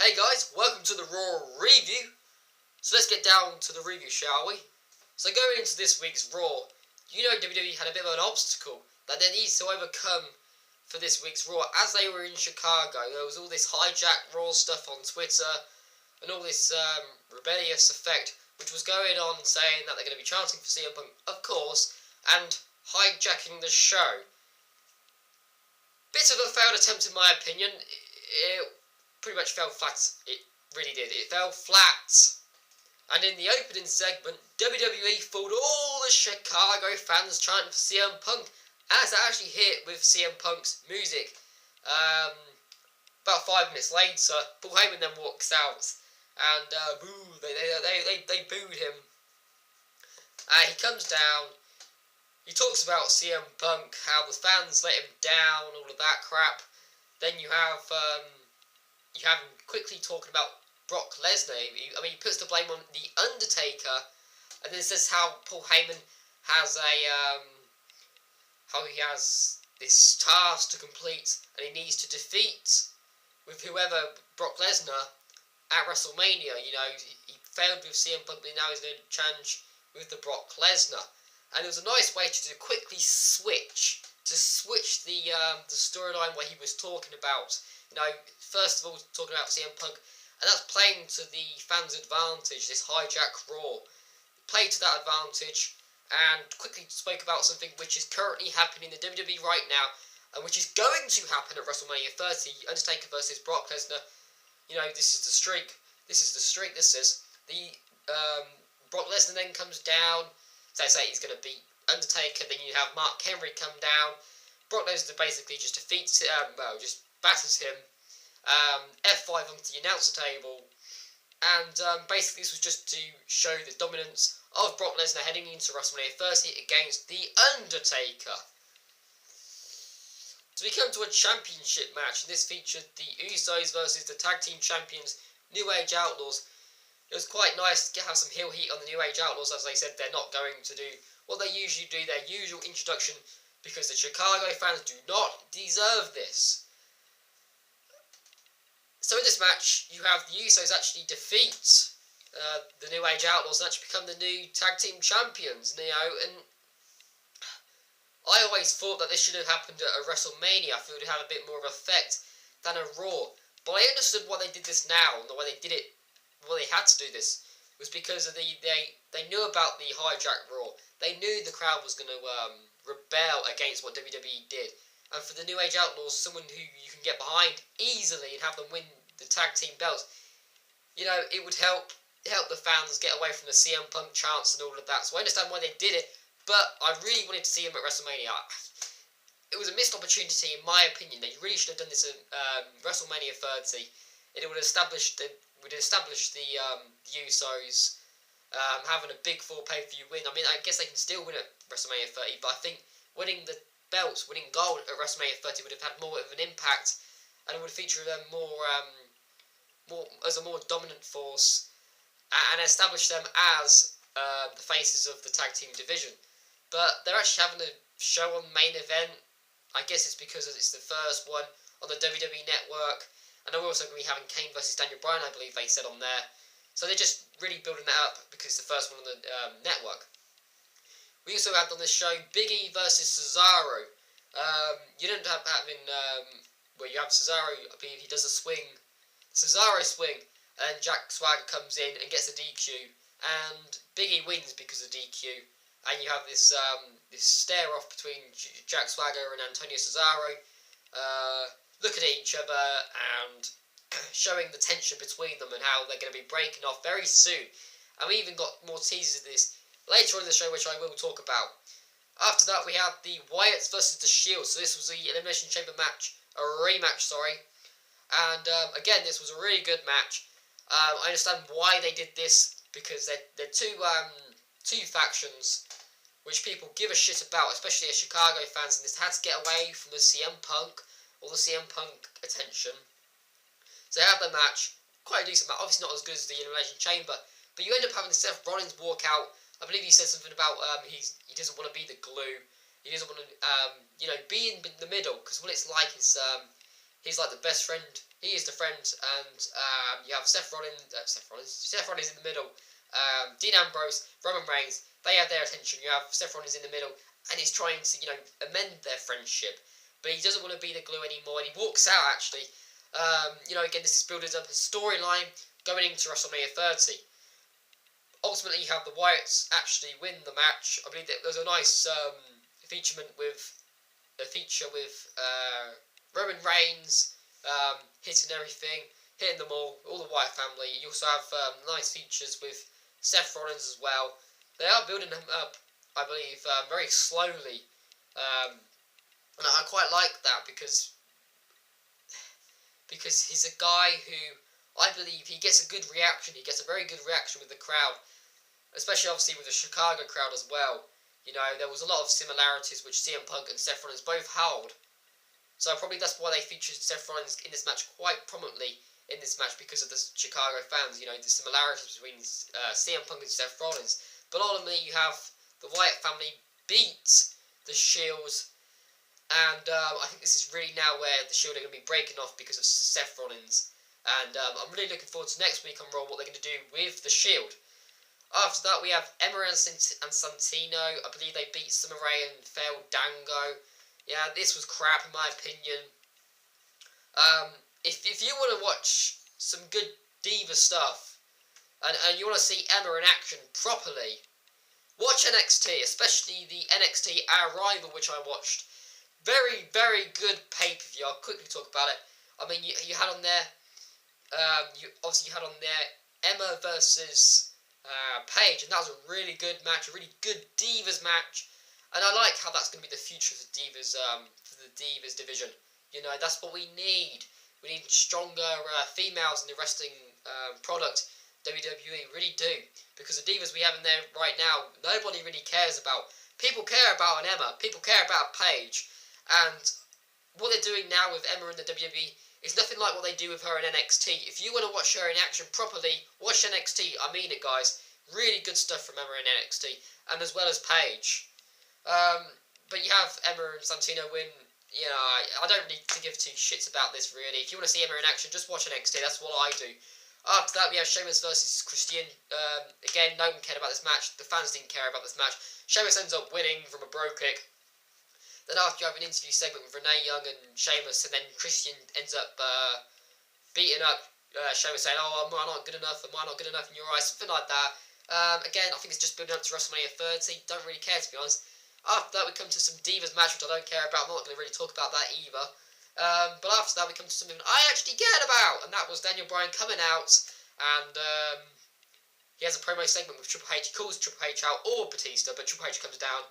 Hey guys, welcome to the Raw review. So let's get down to the review, shall we? So going into this week's Raw, WWE had a bit of an obstacle that they needed to overcome for this week's Raw. As they were in Chicago, there was all this Hijack Raw stuff on Twitter and all this rebellious effect which was going on, saying that they're going to be chanting for CM Punk, of course, and hijacking the show. Bit of a failed attempt in my opinion. It pretty much fell flat. It really did. It fell flat. And in the opening segment, WWE fooled all the Chicago fans chanting for CM Punk, as it actually hit with CM Punk's music. About 5 minutes later, Paul Heyman then walks out, and boo! They booed him. He comes down. He talks about CM Punk, how the fans let him down, all of that crap. Then you have him quickly talking about Brock Lesnar. He puts the blame on The Undertaker, and then says how Paul Heyman has how he has this task to complete, and he needs to defeat with whoever Brock Lesnar at WrestleMania. He failed with CM Punk, but now he's going to challenge with the Brock Lesnar. And it was a nice way to quickly switch the storyline where he was talking about, first of all talking about CM Punk, and that's playing to the fans' advantage, this Hijack Raw. Played to that advantage, and quickly spoke about something which is currently happening in the WWE right now, and which is going to happen at WrestleMania 30, Undertaker versus Brock Lesnar. This is the streak. This is. Brock Lesnar then comes down. So say he's going to beat Undertaker, then you have Mark Henry come down. Brock Lesnar basically just defeats just batters him. F5 onto the announcer table. And basically this was just to show the dominance of Brock Lesnar heading into WrestleMania 30 against The Undertaker. So we come to a championship match, and this featured the Usos versus the Tag Team Champions, New Age Outlaws. It was quite nice to have some heel heat on the New Age Outlaws. As they said, they're not going to do what they usually do, their usual introduction, because the Chicago fans do not deserve this. So in this match, you have the Usos actually defeat the New Age Outlaws and actually become the new Tag Team Champions. And I always thought that this should have happened at a WrestleMania. I thought it would have a bit more of an effect than a Raw. But I understood why they did this now, and the way they did it. Well, they had to do this was because of they knew about the Hijack Raw. They knew the crowd was going to rebel against what WWE did, and for the New Age Outlaws, someone who you can get behind easily and have them win the tag team belts, it would help the fans get away from the CM Punk chants and all of that. So I understand why they did it, but I really wanted to see him at WrestleMania. It was a missed opportunity, in my opinion. They really should have done this at WrestleMania 30. It would have established the Usos having a big full pay-per-view win. I guess they can still win at WrestleMania 30, but I think winning the belts, winning gold at WrestleMania 30 would have had more of an impact, and it would feature them more as a more dominant force, and establish them as the faces of the tag team division. But they're actually having a show on Main Event. I guess it's because it's the first one on the WWE Network. And we're also going to be having Kane versus Daniel Bryan, I believe they said on there. So they're just really building that up because it's the first one on the network. We also had on this show Big E versus Cesaro. You don't have where you have Cesaro, I believe he does a swing, Cesaro swing, and Jack Swagger comes in and gets a DQ. And Big E wins because of DQ. And you have this stare-off between Jack Swagger and Antonio Cesaro. Looking at each other and showing the tension between them and how they're going to be breaking off very soon. And we even got more teasers of this later on in the show, which I will talk about. After that, we have the Wyatts versus the Shield. So this was the Elimination Chamber match, a rematch, sorry. And again, this was a really good match. I understand why they did this, because they're two factions which people give a shit about, especially as Chicago fans, and this had to get away from the CM Punk. All the CM Punk attention. So they have the match, quite a decent match, obviously not as good as the Elimination Chamber, but you end up having Seth Rollins walk out. I believe he said something about he doesn't want to be the glue, he doesn't want to be in the middle, because what it's like is He's like the best friend. He is the friend, and you have Seth Rollins in the middle. Dean Ambrose, Roman Reigns, they have their attention. You have Seth Rollins in the middle, and he's trying to, amend their friendship. But he doesn't want to be the glue anymore, and he walks out, actually. Again, this is building up a storyline going into WrestleMania 30. Ultimately, you have the Wyatts actually win the match. I believe that there was a nice feature with Roman Reigns hitting everything, hitting them all the Wyatt family. You also have nice features with Seth Rollins as well. They are building him up, I believe, very slowly. And I quite like that because he's a guy who, I believe, he gets a good reaction. He gets a very good reaction with the crowd, especially obviously with the Chicago crowd as well. There was a lot of similarities which CM Punk and Seth Rollins both held. So probably that's why they featured Seth Rollins in this match quite prominently in this match, because of the Chicago fans, the similarities between CM Punk and Seth Rollins. But ultimately you have the Wyatt family beat the Shield, and I think this is really now where the Shield are going to be breaking off because of Seth Rollins. And I'm really looking forward to next week on Raw, what they're going to do with the Shield. After that, we have Emma and Santino. I believe they beat Summer Rae and Fandango. Yeah, this was crap in my opinion. If you want to watch some good diva stuff, and you want to see Emma in action properly, watch NXT, especially the NXT Our Rival, which I watched. Very, very good pay-per-view. I'll quickly talk about it. I mean, you had on there, you had on there Emma versus Paige, and that was a really good match, a really good Divas match. And I like how that's going to be the future for Divas, for the Divas division. That's what we need. We need stronger females in the wrestling product. WWE really do, because the Divas we have in there right now, nobody really cares about. People care about an Emma. People care about Paige. And what they're doing now with Emma in the WWE is nothing like what they do with her in NXT. If you want to watch her in action properly, watch NXT. I mean it, guys. Really good stuff from Emma in NXT, and as well as Paige. But you have Emma and Santino win. I don't really give two shits about this, really. If you want to see Emma in action, just watch NXT. That's what I do. After that, we have Sheamus versus Christian. Again, no one cared about this match. The fans didn't care about this match. Sheamus ends up winning from a bro kick. Then after you have an interview segment with Renee Young and Sheamus, and then Christian ends up beating up Sheamus, saying, "Oh, am I not good enough? Am I not good enough in your eyes?" Something like that. Again, I think it's just building up to WrestleMania 30. Don't really care, to be honest. After that, we come to some Divas match, which I don't care about. I'm not going to really talk about that either. But after that, we come to something I actually cared about, and that was Daniel Bryan coming out, and he has a promo segment with Triple H. He calls Triple H out, or Batista, but Triple H comes down.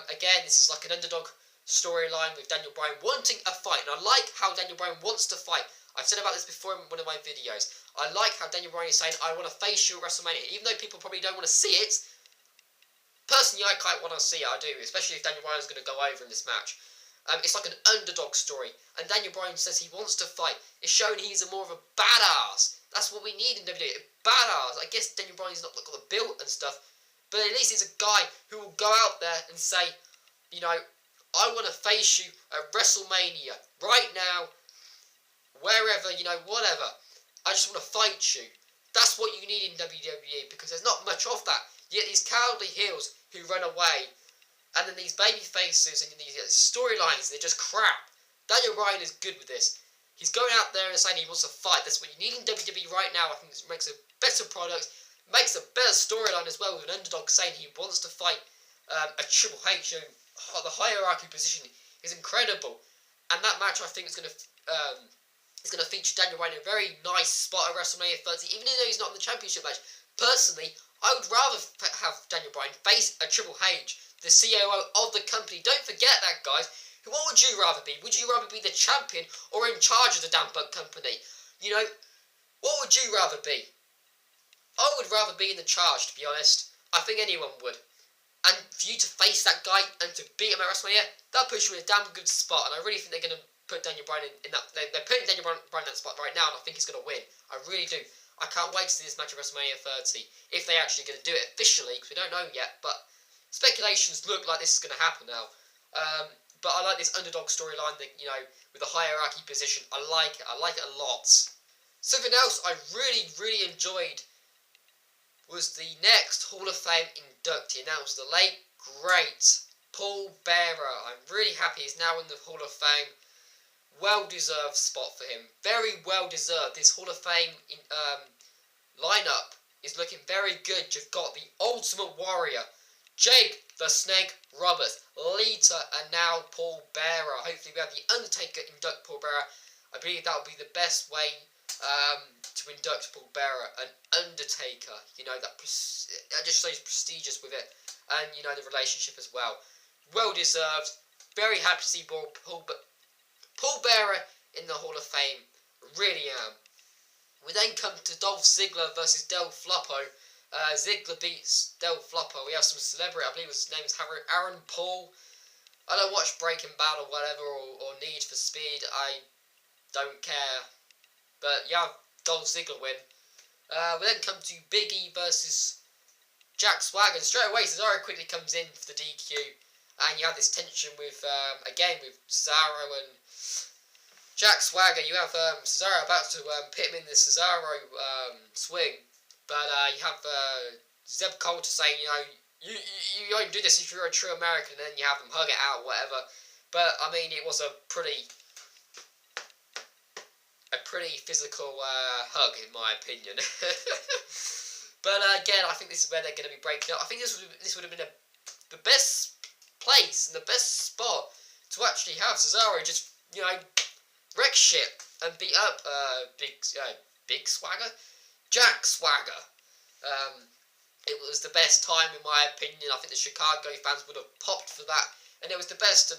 Again, this is like an underdog storyline with Daniel Bryan wanting a fight, and I like how Daniel Bryan wants to fight. I've said about this before in one of my videos. I like how Daniel Bryan is saying, "I want to face you at WrestleMania," even though people probably don't want to see it. Personally, I quite want to see it, I do, especially if Daniel Bryan's going to go over in this match. It's like an underdog story, and Daniel Bryan says he wants to fight. It's showing he's more of a badass. That's what we need in WWE, a badass. I guess Daniel Bryan's not got the build and stuff, but at least he's a guy who will go out there and say, I want to face you at WrestleMania, right now, wherever, whatever. I just want to fight you. That's what you need in WWE, because there's not much of that. Yet these cowardly heels who run away, and then these baby faces and these storylines, they're just crap. Daniel Bryan is good with this. He's going out there and saying he wants to fight. That's what you need in WWE right now. I think this makes a better product, makes a better storyline as well, with an underdog saying he wants to fight a Triple H. The hierarchy position is incredible, and that match I think is going to feature Daniel Bryan in a very nice spot at WrestleMania 30, even though he's not in the championship match. Personally, I would rather have Daniel Bryan face a Triple H, the COO of the company. Don't forget that, guys. What would you rather be? Would you rather be the champion or in charge of the damn butt company? What would you rather be? I would rather be in the charge, to be honest. I think anyone would. And for you to face that guy and to beat him at WrestleMania, that puts you in a damn good spot. And I really think they're going to put Daniel Bryan in that. They're putting Daniel Bryan in that spot right now, and I think he's going to win. I really do. I can't wait to see this match at WrestleMania 30. If they're actually going to do it officially, because we don't know yet. But speculations look like this is going to happen now. but I like this underdog storyline that, you know, with the hierarchy position. I like it. I like it a lot. Something else I really, really enjoyed was the next Hall of Fame inductee, and that was the late, great Paul Bearer. I'm really happy he's now in the Hall of Fame. Well-deserved spot for him. Very well-deserved. This Hall of Fame lineup is looking very good. You've got the Ultimate Warrior, Jake the Snake Roberts, Lita, and now Paul Bearer. Hopefully we have the Undertaker induct Paul Bearer. I believe that would be the best way to induct Paul Bearer. An Undertaker, you know, that just shows prestigious with it, and you know, the relationship as well. Well deserved. Very happy to see Paul Bearer in the Hall of Fame. Really am. We then come to Dolph Ziggler versus Del Floppo. Ziggler beats Del Floppo. We have some celebrity, I believe his name is Aaron Paul. I don't watch Breaking Bad or whatever, or Need for Speed. I don't care. But yeah, Dolph Ziggler win. We then come to Big E versus Jack Swagger. And straight away, Cesaro quickly comes in for the DQ. And you have this tension with, again, with Cesaro and Jack Swagger. You have Cesaro about to pit him in the Cesaro swing. But you have Zeb Coulter saying, you know, you only do this if you're a true American, and then you have them hug it out, whatever. But, I mean, it was a pretty physical hug, in my opinion. But again, I think this is where they're going to be breaking up. I think this would have been the best place and the best spot to actually have Cesaro just, you know, wreck shit and beat up Big Swagger, Jack Swagger. It was the best time, in my opinion. I think the Chicago fans would have popped for that, and it was the best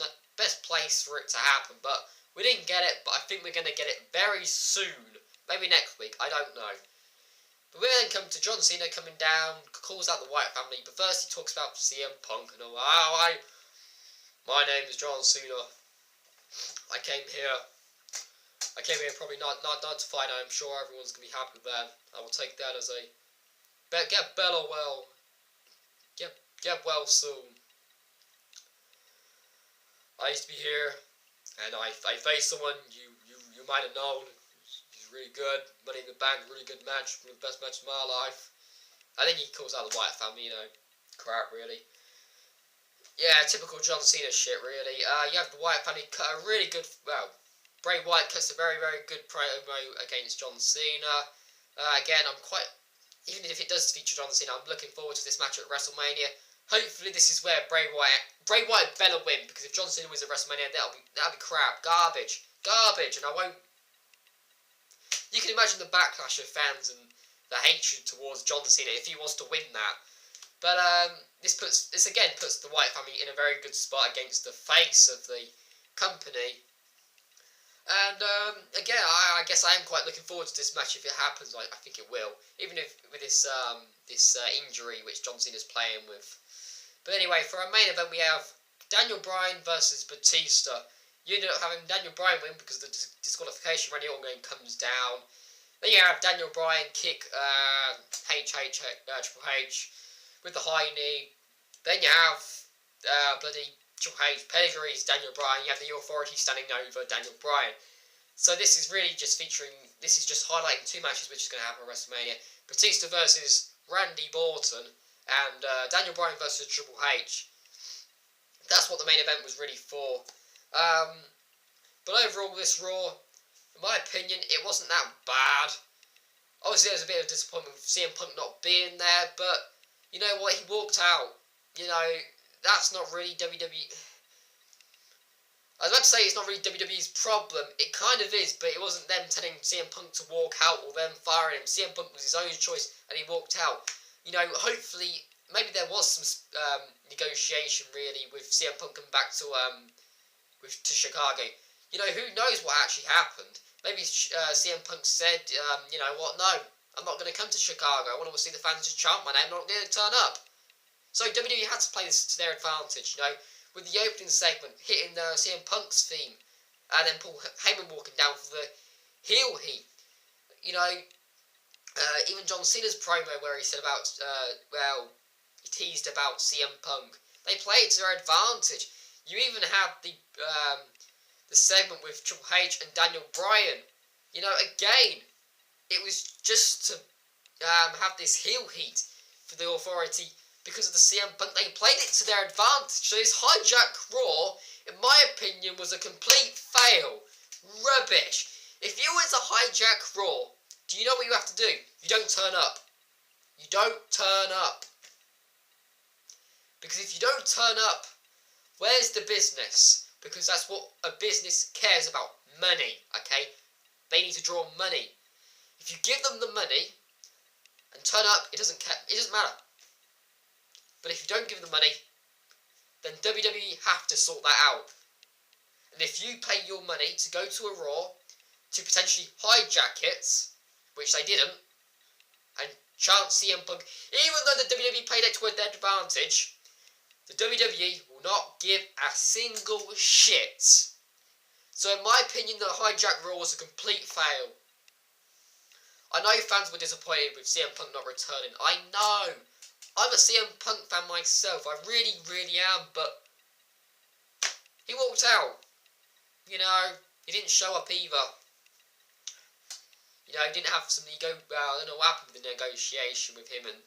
place for it to happen. But we didn't get it, but I think we're going to get it very soon. Maybe next week, I don't know. But we then come to John Cena coming down, calls out the Wyatt family, but first he talks about CM Punk and all. My name is John Cena. I came here probably not to fight. I'm sure everyone's going to be happy with that. I will take that as a... Get better well. Get well soon. I used to be here, and I faced someone you might have known. He's really good. Money in the Bank, really good match. One of the best matches of my life. I think he calls out the Wyatt family, you know. Crap, really. Yeah, typical John Cena shit, really. You have the Wyatt family cut a really good... Well, Bray Wyatt cuts a very, very good promo against John Cena. Again, I'm quite... Even if it does feature John Cena, I'm looking forward to this match at WrestleMania. Hopefully this is where Bray Wyatt better win, because if John Cena wins at WrestleMania, that'll be crap. Garbage, and I won't... You can imagine the backlash of fans and the hatred towards John Cena if he was to win that. But this again puts the Wyatt family in a very good spot against the face of the company. And again, I guess I am quite looking forward to this match if it happens. I think it will, even if with this injury which John Cena's playing with. But anyway, for our main event we have Daniel Bryan versus Batista. You ended up having Daniel Bryan win because the disqualification. Randy Orton comes down. Then you have Daniel Bryan kick Triple H with the high knee. Then you have bloody Triple H pedigrees Daniel Bryan. You have the Authority standing over Daniel Bryan. So this is really just this is just highlighting two matches which is going to happen at WrestleMania. Batista versus Randy Orton and Daniel Bryan versus Triple H. That's what the main event was really for. But overall, this Raw, in my opinion, it wasn't that bad. Obviously, there was a bit of disappointment with CM Punk not being there, but you know what? He walked out. You know, that's not really WWE. I was about to say it's not really WWE's problem. It kind of is, but it wasn't them telling CM Punk to walk out or them firing him. CM Punk was his own choice, and he walked out. You know, hopefully, maybe there was some negotiation really with CM Punk coming back to Chicago. You know, who knows what actually happened? Maybe CM Punk said, you know what? No, I'm not going to come to Chicago. I want to see the fans just chant my name. I'm not going to turn up. So WWE had to play this to their advantage. You know, with the opening segment hitting CM Punk's theme, and then Paul Heyman walking down for the heel heat. You know, even John Cena's promo where he said about, he teased about CM Punk. They played it to their advantage. You even have the segment with Triple H and Daniel Bryan. You know, again, it was just to have this heel heat for the Authority because of the CM Punk. They played it to their advantage. So this Hijack Raw, in my opinion, was a complete fail. Rubbish. If you were to Hijack Raw, do you know what you have to do? You don't turn up. You don't turn up. Because if you don't turn up, where's the business? Because that's what a business cares about. Money, okay? They need to draw money. If you give them the money and turn up, it doesn't matter. But if you don't give them the money, then WWE have to sort that out. And if you pay your money to go to a Raw to potentially hijack it, which they didn't, and chant CM Punk, even though the WWE played it to their advantage, the WWE will not give a single shit. So in my opinion, the Hijack Raw was a complete fail. I know fans were disappointed with CM Punk not returning. I know. I'm a CM Punk fan myself. I really, really am. But he walked out. You know, he didn't show up either. You know, he didn't have some ego. I don't know what happened with the negotiation with him and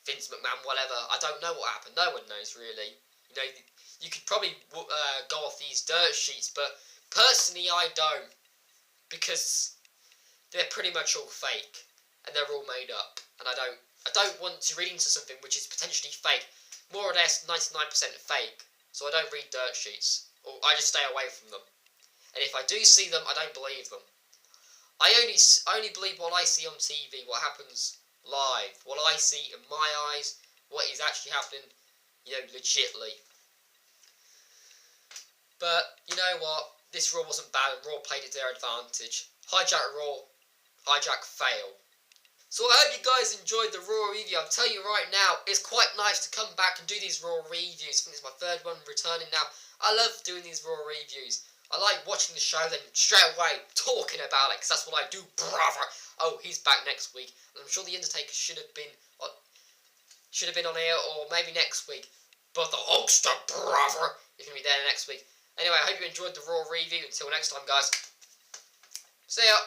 Vince McMahon, whatever. I don't know what happened. No one knows, really. You know, you could probably go off these dirt sheets, but personally, I don't. Because they're pretty much all fake. And they're all made up. And I don't want to read into something which is potentially fake. More or less 99% fake. So I don't read dirt sheets. Or I just stay away from them. And if I do see them, I don't believe them. I only believe what I see on TV, what happens live, what I see in my eyes, what is actually happening, you know, legitly. But, you know what, this Raw wasn't bad, Raw played it to their advantage. Hijack Raw, Hijack fail. So I hope you guys enjoyed the Raw review. I'll tell you right now, it's quite nice to come back and do these Raw reviews. I think it's my third one returning now. I love doing these Raw reviews. I like watching the show, then straight away talking about it, because that's what I do, brother. Oh, he's back next week. And I'm sure The Undertaker should have been on here, or maybe next week. But the Hulkster, brother, is going to be there next week. Anyway, I hope you enjoyed the Raw review. Until next time, guys. See ya.